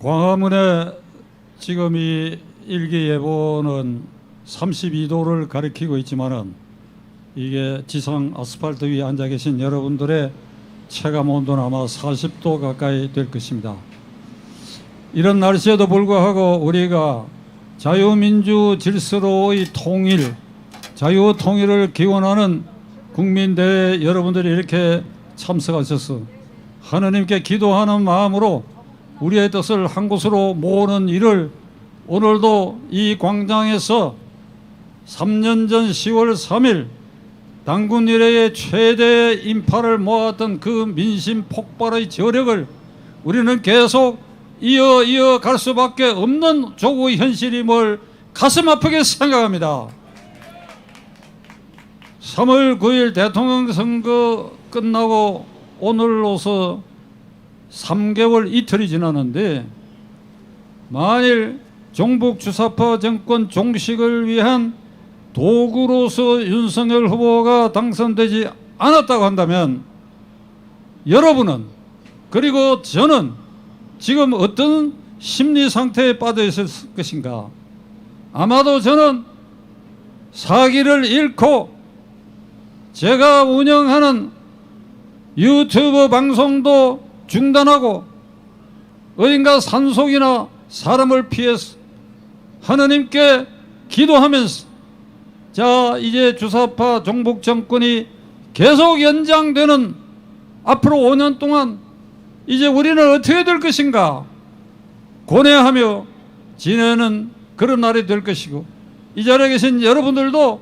광화문에 지금 이 일기예보는 32도를 가리키고 있지만은 이게 지상 아스팔트 위에 앉아 계신 여러분들의 체감 온도는 아마 40도 가까이 될 것입니다. 이런 날씨에도 불구하고 우리가 자유민주 질서로의 통일, 자유통일을 기원하는 국민대회 여러분들이 이렇게 참석하셔서 하느님께 기도하는 마음으로 우리의 뜻을 한 곳으로 모으는 일을 오늘도 이 광장에서 3년 전 10월 3일 당군 이래의 최대 인파를 모았던 그 민심 폭발의 저력을 우리는 계속 이어갈 수밖에 없는 조국의 현실임을 가슴 아프게 생각합니다. 3월 9일 대통령 선거 끝나고 오늘로서 3개월 이틀이 지났는데 만일 종북 주사파 정권 종식을 위한 도구로서 윤석열 후보가 당선되지 않았다고 한다면 여러분은 그리고 저는 지금 어떤 심리 상태에 빠져 있을 것인가? 아마도 저는 사기를 잃고 제가 운영하는 유튜브 방송도 중단하고 어딘가 산속이나 사람을 피해서 하느님께 기도하면서 자 이제 주사파 종북 정권이 계속 연장되는 앞으로 5년 동안 이제 우리는 어떻게 될 것인가 고뇌하며 지내는 그런 날이 될 것이고 이 자리에 계신 여러분들도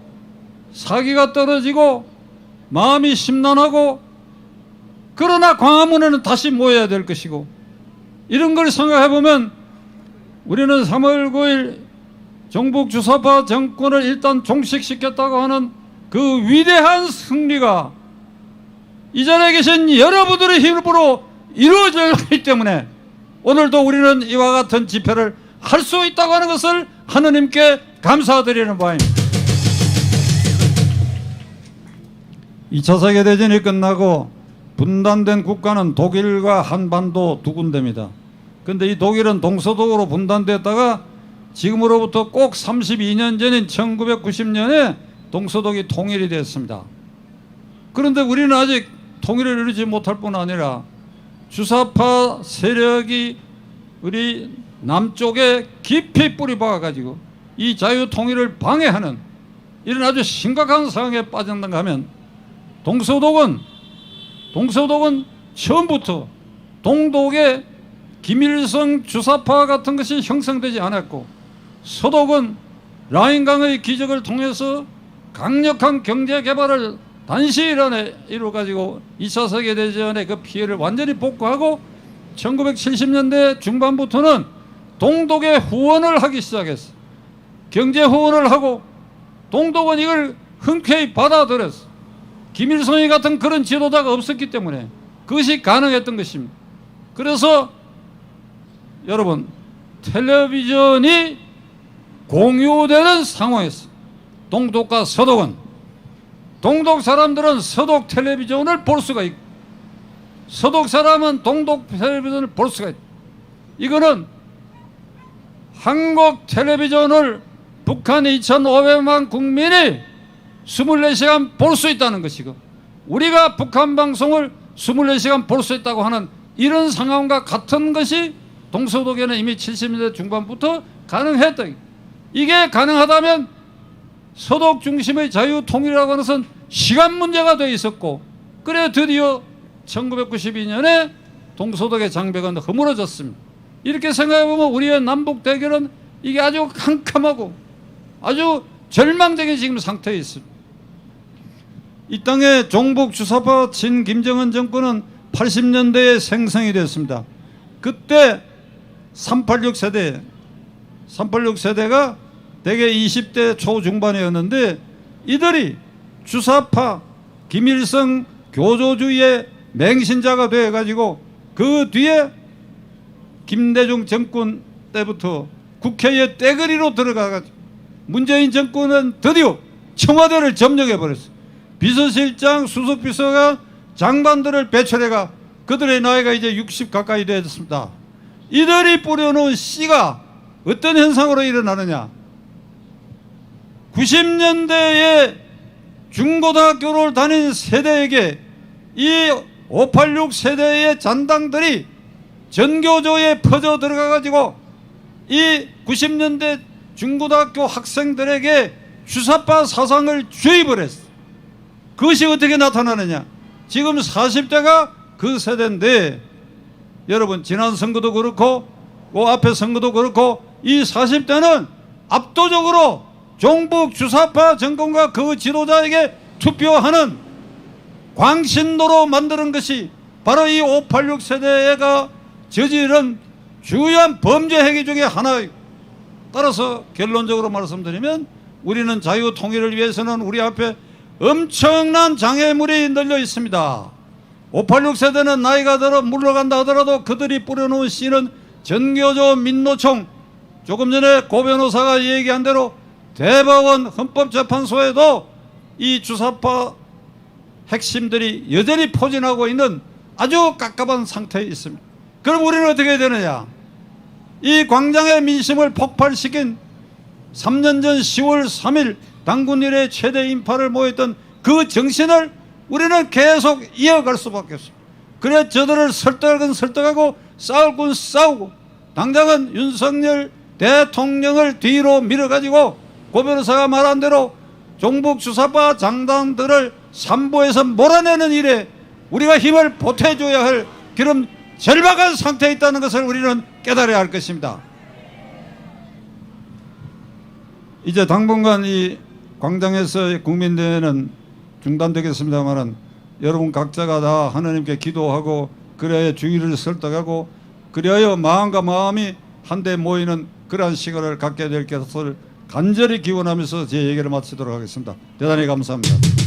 사기가 떨어지고 마음이 심란하고 그러나 광화문에는 다시 모여야 될 것이고 이런 걸 생각해 보면 우리는 3월 9일 종북 주사파 정권을 일단 종식시켰다고 하는 그 위대한 승리가 이 자리에 계신 여러분들의 힘으로 이루어졌기 때문에 오늘도 우리는 이와 같은 집회를 할 수 있다고 하는 것을 하느님께 감사드리는 바입니다. 2차 세계대전이 끝나고 분단된 국가는 독일과 한반도 두 군데입니다. 그런데 이 독일은 동서독으로 분단됐다가 지금으로부터 꼭 32년 전인 1990년에 동서독이 통일이 됐습니다. 그런데 우리는 아직 통일을 이루지 못할 뿐 아니라 주사파 세력이 우리 남쪽에 깊이 뿌리 박아가지고 이 자유통일을 방해하는 이런 아주 심각한 상황에 빠졌는가 하면 동서독은 처음부터 동독에 김일성 주사파 같은 것이 형성되지 않았고 서독은 라인강의 기적을 통해서 강력한 경제 개발을 단시일 안에 이루어가지고 2차 세계대전의 그 피해를 완전히 복구하고 1970년대 중반부터는 동독에 후원을 하기 시작했어. 경제 후원을 하고 동독은 이걸 흔쾌히 받아들였어. 김일성이 같은 그런 지도자가 없었기 때문에 그것이 가능했던 것입니다. 그래서 여러분 텔레비전이 공유되는 상황에서 동독과 서독은 동독 사람들은 서독 텔레비전을 볼 수가 있고 서독 사람은 동독 텔레비전을 볼 수가 있고 이거는 한국 텔레비전을 북한 2,500만 국민이 24시간 볼 수 있다는 것이고 우리가 북한 방송을 24시간 볼 수 있다고 하는 이런 상황과 같은 것이 동서독에는 이미 70년대 중반부터 가능했다. 이게 가능하다면 서독 중심의 자유통일이라고 하는 것은 시간 문제가 되어 있었고 그래 드디어 1992년에 동서독의 장벽은 허물어졌습니다. 이렇게 생각해보면 우리의 남북 대결은 이게 아주 캄캄하고 아주 절망적인 지금 상태에 있습니다. 이 땅에 종북 주사파 친 김정은 정권은 80년대에 생성이 됐습니다. 그때 386 세대가 대개 20대 초중반이었는데 이들이 주사파 김일성 교조주의의 맹신자가 되어가지고 그 뒤에 김대중 정권 때부터 국회의 떼거리로 들어가가지고 문재인 정권은 드디어 청와대를 점령해버렸어요. 비서실장, 수석비서가 장관들을 배출해가 그들의 나이가 이제 60 가까이 되었습니다. 이들이 뿌려놓은 씨가 어떤 현상으로 일어나느냐. 90년대에 중고등학교를 다닌 세대에게 이 586 세대의 잔당들이 전교조에 퍼져 들어가 가지고 이 90년대 중고등학교 학생들에게 주사파 사상을 주입을 했어. 그것이 어떻게 나타나느냐. 지금 40대가 그 세대인데, 여러분 지난 선거도 그렇고 그 앞에 선거도 그렇고 이 40대는 압도적으로 종북 주사파 정권과 그 지도자에게 투표하는 광신도로 만드는 것이 바로 이 586 세대가 저지른 주요한 범죄 행위 중에 하나예요. 따라서 결론적으로 말씀드리면 우리는 자유 통일을 위해서는 우리 앞에 엄청난 장애물이 널려 있습니다. 586 세대는 나이가 들어 물러간다 하더라도 그들이 뿌려놓은 씨는 전교조 민노총, 조금 전에 고 변호사가 얘기한 대로 대법원 헌법재판소에도 이 주사파 핵심들이 여전히 포진하고 있는 아주 깝깝한 상태에 있습니다. 그럼 우리는 어떻게 해야 되느냐. 이 광장의 민심을 폭발시킨 3년 전 10월 3일 당군 이래 최대 인파를 모였던 그 정신을 우리는 계속 이어갈 수밖에 없습니다. 그래 저들을 설득은 설득하고 싸울 건 싸우고, 당장은 윤석열 대통령을 뒤로 밀어가지고 고 변호사가 말한 대로 종북 주사파 장당들을 삼보에서 몰아내는 일에 우리가 힘을 보태줘야 할 그런 절박한 상태에 있다는 것을 우리는 깨달아야 할 것입니다. 이제 당분간 이 광장에서의 국민대회는 중단되겠습니다만은 여러분 각자가 다 하나님께 기도하고 그래야 주의를 설득하고 그래야 마음과 마음이 한데 모이는 그러한 시간을 갖게 될 것을 간절히 기원하면서 제 얘기를 마치도록 하겠습니다. 대단히 감사합니다.